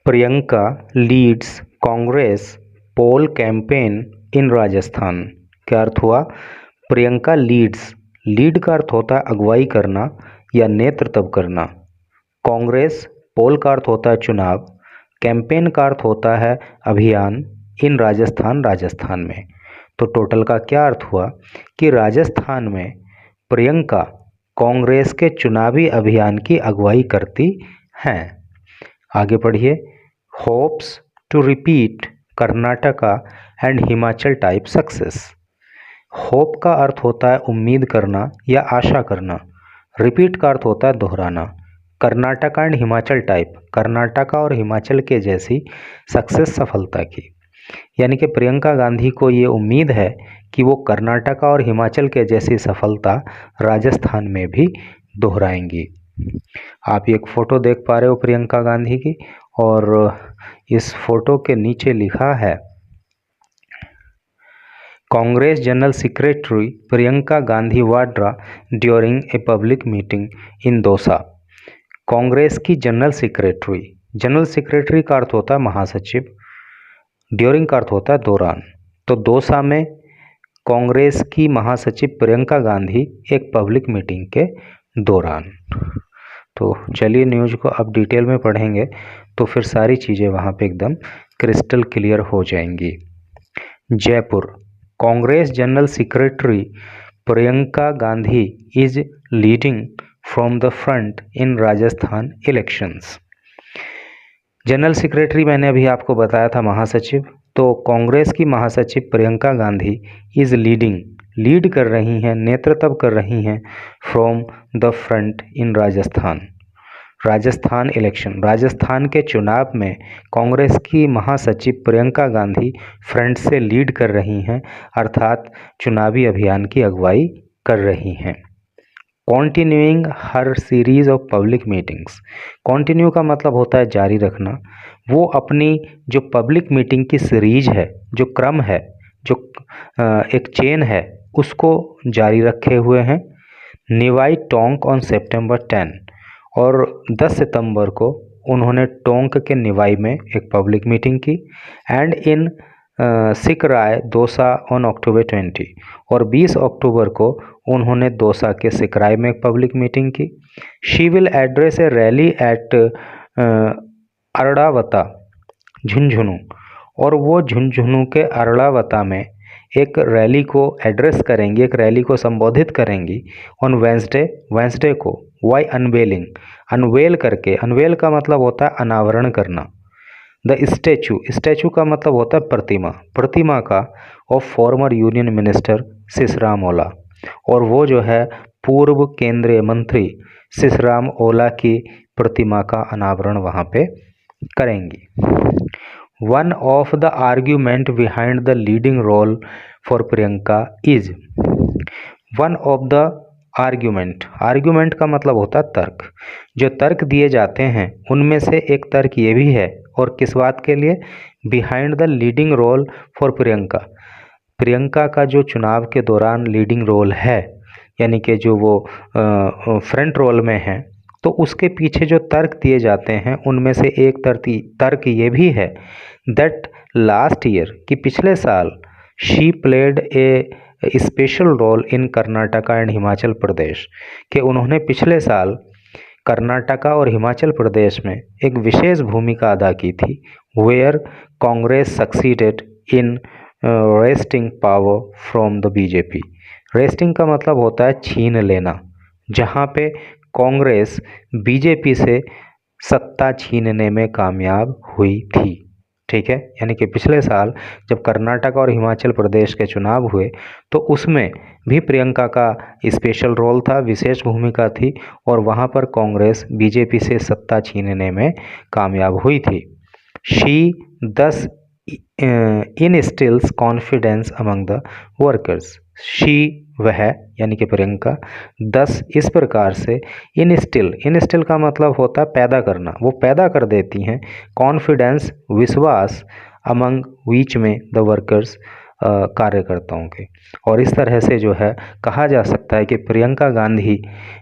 Priyanka leads Congress poll campaign in Rajasthan. क्या अर्थ हुआ? प्रियंका लीड्स, लीड का अर्थ होता है अगुवाई करना या नेतृत्व करना। कांग्रेस, पोल का अर्थ होता है चुनाव, कैंपेन का अर्थ होता है अभियान, इन राजस्थान, राजस्थान में। तो टोटल का क्या अर्थ हुआ कि राजस्थान में प्रियंका कांग्रेस के चुनावी अभियान की अगुवाई करती हैं। आगे पढ़िए। Hopes to repeat Karnataka and Himachal type success. Hope का अर्थ होता है उम्मीद करना या आशा करना। रिपीट का अर्थ होता है दोहराना। कर्नाटका एंड हिमाचल टाइप, कर्नाटका और हिमाचल के जैसी सक्सेस, सफलता की। यानी कि प्रियंका गांधी को ये उम्मीद है कि वो कर्नाटका और हिमाचल के जैसी सफलता राजस्थान में भी दोहराएंगी। आप एक फ़ोटो देख पा रहे हो प्रियंका गांधी की, और इस फोटो के नीचे लिखा है Congress general secretary Priyanka Gandhi Vadra during a public meeting in Dausa. Congress की जनरल सेक्रेटरी, जनरल सेक्रेटरी का अर्थ होता है महासचिव, ड्यूरिंग का अर्थ होता है दौरान। तो दौसा में कांग्रेस की महासचिव प्रियंका गांधी एक पब्लिक मीटिंग के दौरान। तो चलिए न्यूज़ को अब डिटेल में पढ़ेंगे तो फिर सारी चीज़ें वहाँ पे एकदम क्रिस्टल क्लियर हो जाएंगी। Jaipur, Congress general secretary Priyanka Gandhi is leading from the front in Rajasthan elections. General secretary मैंने अभी आपको बताया था महासचिव, तो कांग्रेस की महासचिव Priyanka Gandhi is leading, lead कर रही हैं, नेतृत्व कर रही हैं, from the front in Rajasthan, Rajasthan election, Rajasthan के चुनाव में कांग्रेस की महासचिव प्रियंका गांधी फ्रंट से लीड कर रही हैं, अर्थात चुनावी अभियान की अगुवाई कर रही हैं। Continuing her series of public meetings, continue का मतलब होता है जारी रखना। वो अपनी जो पब्लिक मीटिंग की सीरीज है, जो क्रम है, जो एक चेन है, उसको जारी रखे हुए हैं। निवाई टोंक ऑन सितंबर 10, और 10 सितंबर को उन्होंने टोंक के निवाई में एक पब्लिक मीटिंग की। And in Sikrai Dausa on October 20, और 20 अक्टूबर को उन्होंने दौसा के सिकराय में एक पब्लिक मीटिंग की। She will address a rally at Ardawata Jhunjhunu, और वो झुंझुनू के अरड़ावता में एक रैली को एड्रेस करेंगी, एक रैली को संबोधित करेंगी ऑन वेंसडे को। वाई अनवेलिंग, अनवेल करके, अनवेल का मतलब होता है अनावरण करना। द स्टैचू, स्टैचू का मतलब होता है प्रतिमा, प्रतिमा का ऑफ फॉर्मर यूनियन मिनिस्टर सिसराम ओला, और वो जो है पूर्व केंद्रीय मंत्री सिसराम ओला की प्रतिमा का अनावरण वहाँ पे करेंगी। One of the argument behind the leading role for Priyanka is, one of the argument, argument का मतलब होता है तर्क, जो तर्क दिए जाते हैं उनमें से एक तर्क ये भी है, और किस बात के लिए? Behind the leading role for Priyanka, Priyanka का जो चुनाव के दौरान लीडिंग रोल है, यानी कि जो वो फ्रंट रोल में है, तो उसके पीछे जो तर्क दिए जाते हैं उनमें से एक तर्क ये भी है दैट लास्ट ईयर, कि पिछले साल she played a special role in Karnataka and Himachal Pradesh, कि उन्होंने पिछले साल कर्नाटका और हिमाचल प्रदेश में एक विशेष भूमिका अदा की थी। Where Congress succeeded in resting power from the BJP, resting का मतलब होता है छीन लेना, जहाँ पे कांग्रेस बीजेपी से सत्ता छीनने में कामयाब हुई थी। ठीक है, यानी कि पिछले साल जब कर्नाटक और हिमाचल प्रदेश के चुनाव हुए तो उसमें भी प्रियंका का स्पेशल रोल था, विशेष भूमिका थी, और वहाँ पर कांग्रेस बीजेपी से सत्ता छीनने में कामयाब हुई थी। She thus instils confidence among the workers, she वह यानी कि प्रियंका 10 इस प्रकार से इनस्टिल का मतलब होता है पैदा करना, वो पैदा कर देती हैं कॉन्फिडेंस विश्वास अमंग बीच में द वर्कर्स कार्यकर्ताओं के। और इस तरह से जो है कहा जा सकता है कि प्रियंका गांधी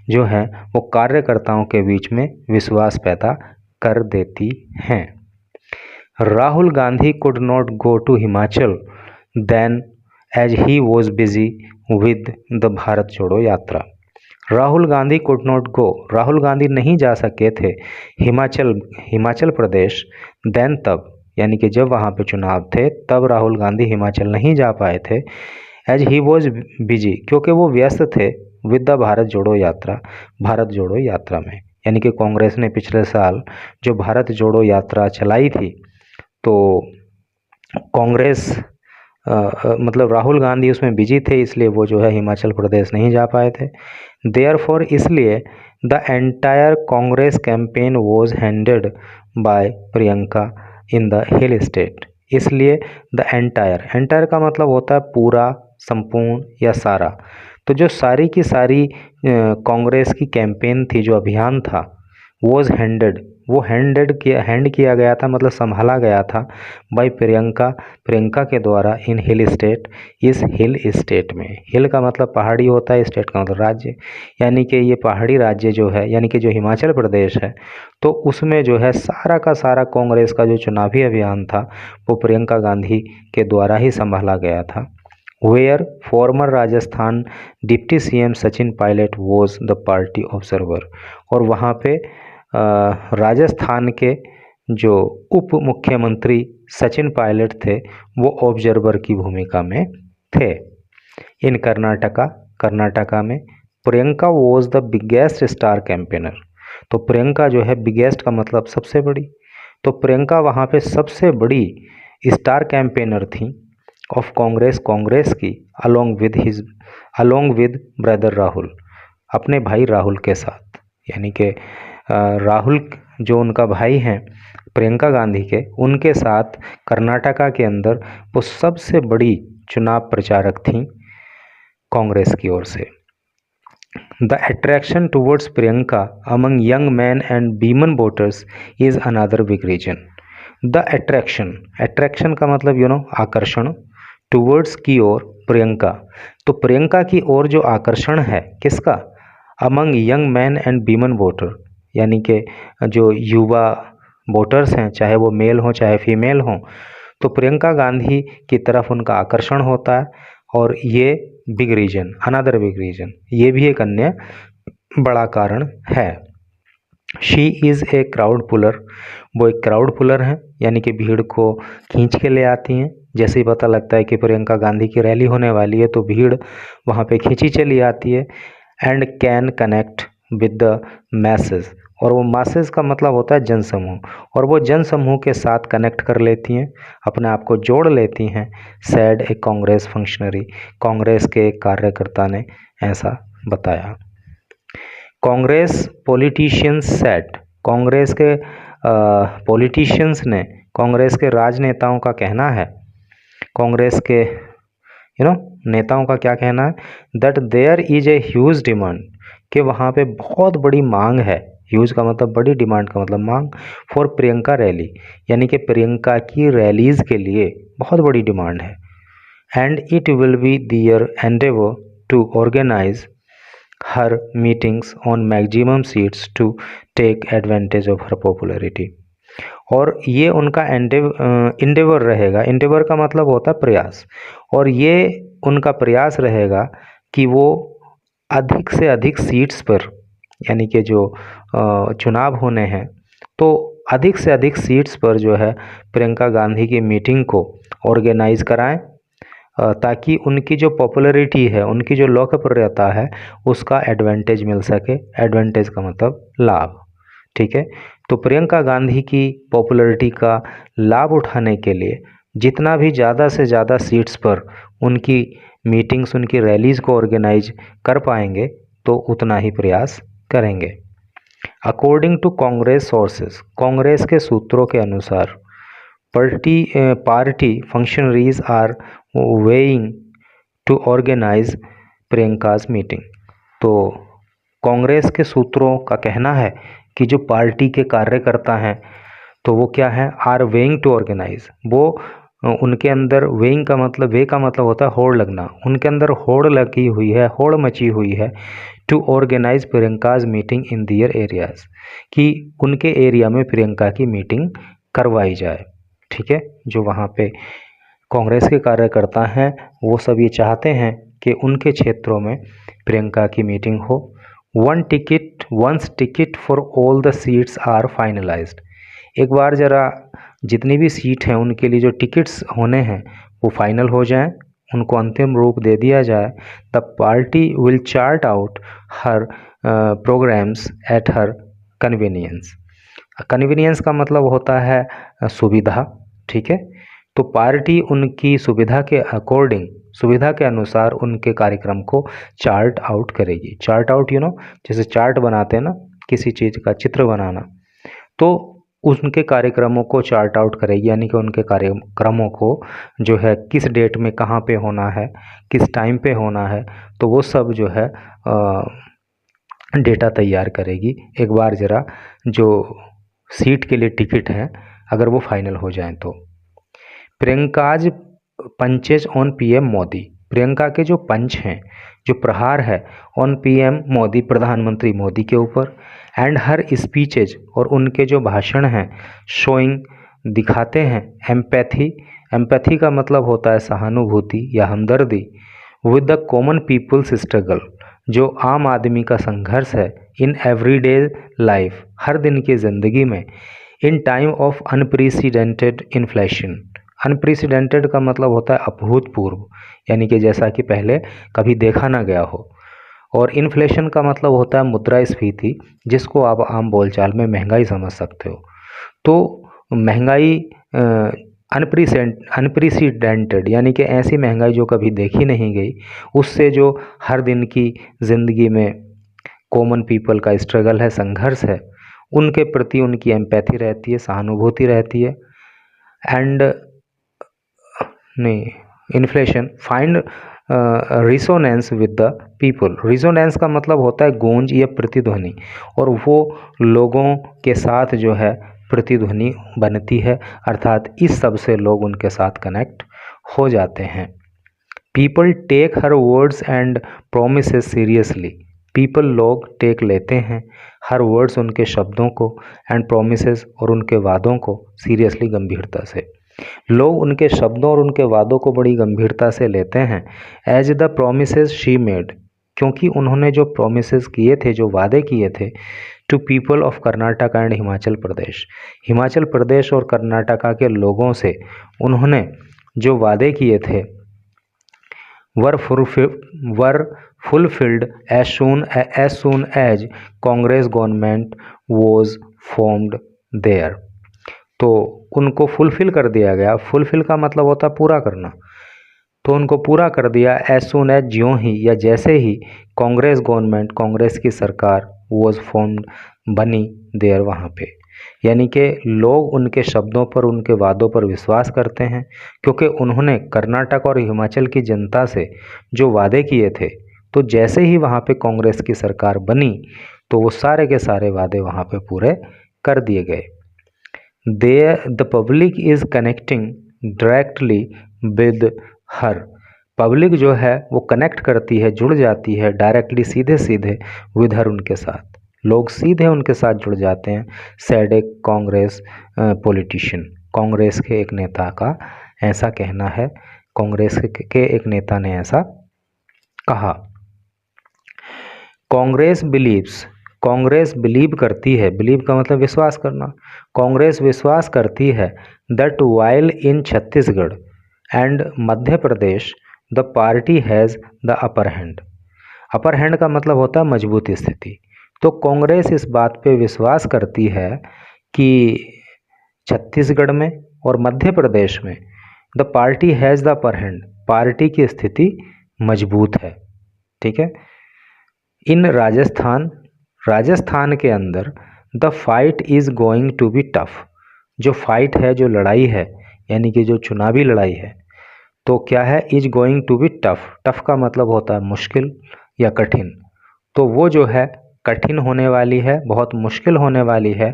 जो हैं वो कार्यकर्ताओं के बीच में विश्वास पैदा कर देती हैं। Rahul Gandhi could not go to Himachal then as he was busy with the Bharat Jodo Yatra. Rahul Gandhi could not go, Rahul Gandhi नहीं जा सके थे हिमाचल प्रदेश देन तब, यानी कि जब वहाँ पे चुनाव थे तब राहुल गांधी हिमाचल नहीं जा पाए थे। एज ही वॉज बिजी, क्योंकि वो व्यस्त थे विद द भारत जोड़ो यात्रा में, यानी कि कांग्रेस ने पिछले साल जो भारत जोड़ो यात्रा चलाई थी तो कांग्रेस मतलब राहुल गांधी उसमें बिजी थे, इसलिए वो जो है हिमाचल प्रदेश नहीं जा पाए थे। देयरफॉर इसलिए the entire Congress campaign was handed by Priyanka in the hill state. इसलिए द एंटायर का मतलब होता है पूरा, संपूर्ण या सारा। तो जो सारी की सारी कांग्रेस की कैंपेन थी, जो अभियान था, वॉज हैंडेड, वो हैंड किया गया था, मतलब संभाला गया था बाय प्रियंका के द्वारा इन हिल स्टेट, इस हिल स्टेट में। हिल का मतलब पहाड़ी होता है, स्टेट का मतलब राज्य, यानी कि ये पहाड़ी राज्य जो है, यानी कि जो हिमाचल प्रदेश है, तो उसमें जो है सारा का सारा कांग्रेस का जो चुनावी अभियान था वो प्रियंका गांधी के द्वारा ही संभाला गया था। Where former Rajasthan deputy CM Sachin Pilot was the party observer, और वहाँ पे राजस्थान के जो उप मुख्यमंत्री सचिन पायलट थे वो ऑब्जर्वर की भूमिका में थे। इन कर्नाटका में Priyanka was the biggest star campaigner. तो प्रियंका जो है, बिगेस्ट का मतलब सबसे बड़ी, तो प्रियंका वहाँ पे सबसे बड़ी स्टार कैंपेनर थी ऑफ कांग्रेस की, अलोंग विद ब्रदर राहुल, अपने भाई राहुल के साथ। यानी कि राहुल जो उनका भाई हैं प्रियंका गांधी के, उनके साथ कर्नाटका के अंदर वो सबसे बड़ी चुनाव प्रचारक थीं कांग्रेस की ओर से। The attraction towards Priyanka among young man and women voters is another big reason. The attraction का मतलब आकर्षण, टुवर्ड्स की ओर प्रियंका, तो प्रियंका की ओर जो आकर्षण है किसका, among young man and women voter, यानी कि जो युवा वोटर्स हैं, चाहे वो मेल हों चाहे फीमेल हों, तो प्रियंका गांधी की तरफ उनका आकर्षण होता है। और ये big reason, another big reason, ये भी एक अन्य बड़ा कारण है। She is a crowd puller, वो एक क्राउड पुलर हैं, यानी कि भीड़ को खींच के ले आती हैं। जैसे ही पता लगता है कि प्रियंका गांधी की रैली होने वाली है तो भीड़ वहाँ पे खींची चली आती है। And can connect with the message, और वो मैसेज का मतलब होता है जनसमूह, और वो जनसमूह के साथ कनेक्ट कर लेती हैं, अपने आप को जोड़ लेती हैं। सैड ए कांग्रेस फंक्शनरी, कांग्रेस के एक कार्यकर्ता ने ऐसा बताया। कांग्रेस पॉलिटिशियंस सेड, कांग्रेस के पॉलिटिशियंस ने, कांग्रेस के राजनेताओं का कहना है, कांग्रेस के नेताओं का क्या कहना है, that there is a huge demand, कि वहाँ पे बहुत बड़ी मांग है। ह्यूज का मतलब बड़ी, डिमांड का मतलब मांग। फॉर प्रियंका रैली, यानी कि प्रियंका की रैलीज़ के लिए बहुत बड़ी डिमांड है। And it will be their endeavour to organise her meetings on maximum seats to take advantage of her popularity, और ये उनका इंडेवर रहेगा। इंडेवर का मतलब होता है प्रयास, और ये उनका प्रयास रहेगा कि वो अधिक से अधिक सीट्स पर, यानी कि जो चुनाव होने हैं तो अधिक से अधिक सीट्स पर जो है प्रियंका गांधी की मीटिंग को ऑर्गेनाइज कराएं, ताकि उनकी जो पॉपुलैरिटी है, उनकी जो लोकप्रियता है, उसका एडवांटेज मिल सके। एडवांटेज का मतलब लाभ, ठीक है। तो प्रियंका गांधी की पॉपुलैरिटी का लाभ उठाने के लिए जितना भी ज़्यादा से ज़्यादा सीट्स पर उनकी मीटिंग्स, उनकी रैलीज़ को ऑर्गेनाइज कर पाएंगे तो उतना ही प्रयास करेंगे। According to Congress sources, Congress के सूत्रों के अनुसार party functionaries are vying to organise Priyanka's meeting. तो कांग्रेस के सूत्रों का कहना है कि जो पार्टी के कार्यकर्ता हैं तो वो क्या है, आर वेइंग टू ऑर्गेनाइज, वो उनके अंदर वेइंग का मतलब, वे का मतलब होता है होड़ लगना, उनके अंदर होड़ लगी हुई है, होड़ मची हुई है to organise Priyanka's meeting in their areas, कि उनके एरिया में प्रियंका की मीटिंग करवाई जाए। ठीक है, जो वहाँ पे कांग्रेस के कार्यकर्ता हैं वो सब ये चाहते हैं कि उनके क्षेत्रों में प्रियंका की मीटिंग हो। Once ticket for all the seats are finalised, एक बार ज़रा जितनी भी सीट हैं उनके लिए जो टिकट्स होने हैं वो फाइनल हो जाएं, उनको अंतिम रूप दे दिया जाए। The party will chart out her programmes at her convenience. Convenience का मतलब होता है सुविधा, ठीक है। तो पार्टी उनकी सुविधा के अकॉर्डिंग, सुविधा के अनुसार उनके कार्यक्रम को चार्ट आउट करेगी। चार्ट आउट जैसे चार्ट बनाते हैं ना किसी चीज़ का चित्र बनाना, तो उनके कार्यक्रमों को चार्ट आउट करेगी, यानी कि उनके कार्यक्रमों को जो है किस डेट में कहाँ पे होना है, किस टाइम पे होना है, तो वो सब जो है डेटा तैयार करेगी। एक बार ज़रा जो सीट के लिए टिकट हैं अगर वो फाइनल हो जाएं तो। Priyanka's punches on PM Modi, Priyanka के जो पंच हैं, जो प्रहार है ऑन पीएम मोदी, प्रधानमंत्री मोदी के ऊपर, एंड हर स्पीचेज, और उनके जो भाषण हैं, शोइंग दिखाते हैं, एम्पैथी, एम्पैथी का मतलब होता है सहानुभूति या हमदर्दी, with the common people's struggle, जो आम आदमी का संघर्ष है, इन एवरीडे लाइफ, हर दिन की ज़िंदगी में, in time of unprecedented inflation. Unprecedented का मतलब होता है अभूतपूर्व, यानी कि जैसा कि पहले कभी देखा ना गया हो। और इन्फ्लेशन का मतलब होता है मुद्रास्फीति, जिसको आप आम बोलचाल में महंगाई समझ सकते हो। तो महंगाई अनप्रेसिडेंटेड यानी कि ऐसी महंगाई जो कभी देखी नहीं गई, उससे जो हर दिन की ज़िंदगी में कॉमन पीपल का स्ट्रगल है, संघर्ष है, उनके प्रति उनकी एम्पैथी रहती है, सहानुभूति रहती है। एंड नहीं, inflation find resonance with the people. Resonance का मतलब होता है गूंज या प्रतिध्वनि, और वो लोगों के साथ जो है प्रतिध्वनि बनती है, अर्थात इस सब से लोग उनके साथ कनेक्ट हो जाते हैं। People take her words and promises seriously, people लोग टेक लेते हैं हर वर्ड्स, उनके शब्दों को, एंड प्रोमिसेस, और उनके वादों को, सीरियसली, गंभीरता से। लोग उनके शब्दों और उनके वादों को बड़ी गंभीरता से लेते हैं। As the promises she made, क्योंकि उन्होंने जो प्रोमिसेस किए थे, जो वादे किए थे, to people of Karnataka and Himachal Pradesh, Himachal Pradesh और कर्नाटका के लोगों से उन्होंने जो वादे किए थे, were fulfilled as soon as Congress government was formed there. तो उनको फुलफिल कर दिया गया। फुलफिल का मतलब होता है पूरा करना, तो उनको पूरा कर दिया एज सून एज, ज्यों ही या जैसे ही, कांग्रेस गवर्नमेंट, कांग्रेस की सरकार, वॉज फॉर्म्ड, बनी, देयर, वहाँ पे। यानी कि लोग उनके शब्दों पर, उनके वादों पर विश्वास करते हैं, क्योंकि उन्होंने कर्नाटक और हिमाचल की जनता से जो वादे किए थे, तो जैसे ही वहाँ पे कांग्रेस की सरकार बनी तो वो सारे के सारे वादे वहाँ पे पूरे कर दिए गए। The public is connecting directly with her, public जो है वो कनेक्ट करती है, जुड़ जाती है डायरेक्टली, सीधे सीधे, विद हर, उनके साथ, लोग सीधे उनके साथ जुड़ जाते हैं। सैड ए कांग्रेस पॉलिटिशियन, कांग्रेस के एक नेता का ऐसा कहना है, कांग्रेस के एक नेता ने ऐसा कहा। कांग्रेस बिलीव्स, कांग्रेस बिलीव करती है, बिलीव का मतलब विश्वास करना, कांग्रेस विश्वास करती है that while in Chhattisgarh and Madhya Pradesh the party has the upper hand. Upper hand का मतलब होता है मजबूत स्थिति। तो कांग्रेस इस बात पे विश्वास करती है कि छत्तीसगढ़ में और मध्य प्रदेश में the party has the upper hand, party की स्थिति मजबूत है, ठीक है। इन राजस्थान, राजस्थान के अंदर the fight is going to be tough, जो फाइट है, जो लड़ाई है, यानी कि जो चुनावी लड़ाई है, तो क्या है, is going to be tough. Tough का मतलब होता है मुश्किल या कठिन, तो वो जो है कठिन होने वाली है, बहुत मुश्किल होने वाली है।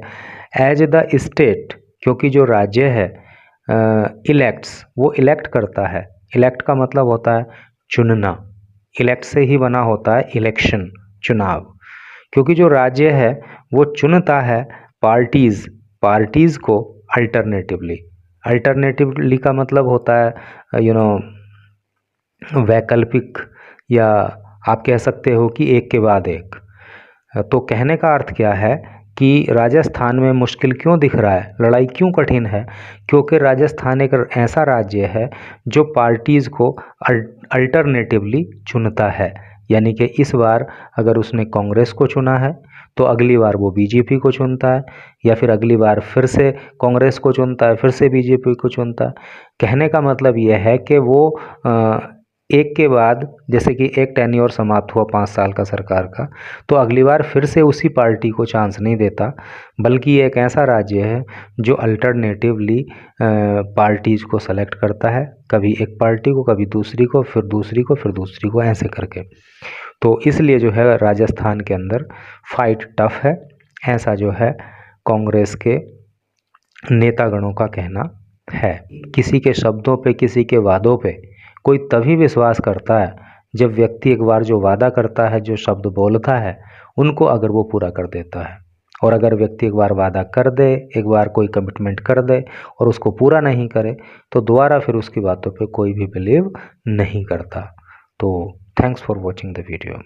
एज द स्टेट, क्योंकि जो राज्य है इलेक्ट्स, वो इलेक्ट करता है, इलेक्ट का मतलब होता है चुनना, इलेक्ट से ही बना होता है इलेक्शन, चुनाव, क्योंकि जो राज्य है वो चुनता है पार्टीज़, पार्टीज़ को अल्टरनेटिवली, अल्टरनेटिवली का मतलब होता है वैकल्पिक, या आप कह सकते हो कि एक के बाद एक। तो कहने का अर्थ क्या है कि राजस्थान में मुश्किल क्यों दिख रहा है, लड़ाई क्यों कठिन है, क्योंकि राजस्थान एक ऐसा राज्य है जो पार्टीज़ को अल्टरनेटिवली चुनता है। यानी कि इस बार अगर उसने कांग्रेस को चुना है तो अगली बार वो बीजेपी को चुनता है, या फिर अगली बार फिर से कांग्रेस को चुनता है, फिर से बीजेपी को चुनता है। कहने का मतलब यह है कि वो एक के बाद, जैसे कि एक टेन्योर समाप्त हुआ 5 साल का सरकार का, तो अगली बार फिर से उसी पार्टी को चांस नहीं देता, बल्कि ये एक ऐसा राज्य है जो अल्टरनेटिवली पार्टीज़ को सेलेक्ट करता है, कभी एक पार्टी को, कभी दूसरी को, फिर दूसरी को, फिर दूसरी को, ऐसे करके। तो इसलिए जो है राजस्थान के अंदर फाइट टफ है, ऐसा जो है कांग्रेस के नेतागणों का कहना है। किसी के शब्दों पे, किसी के वादों पे कोई तभी विश्वास करता है जब व्यक्ति एक बार जो वादा करता है, जो शब्द बोलता है, उनको अगर वो पूरा कर देता है। और अगर व्यक्ति एक बार वादा कर दे, एक बार कोई कमिटमेंट कर दे और उसको पूरा नहीं करे, तो दोबारा फिर उसकी बातों पे कोई भी बिलीव नहीं करता। तो thanks for watching the video.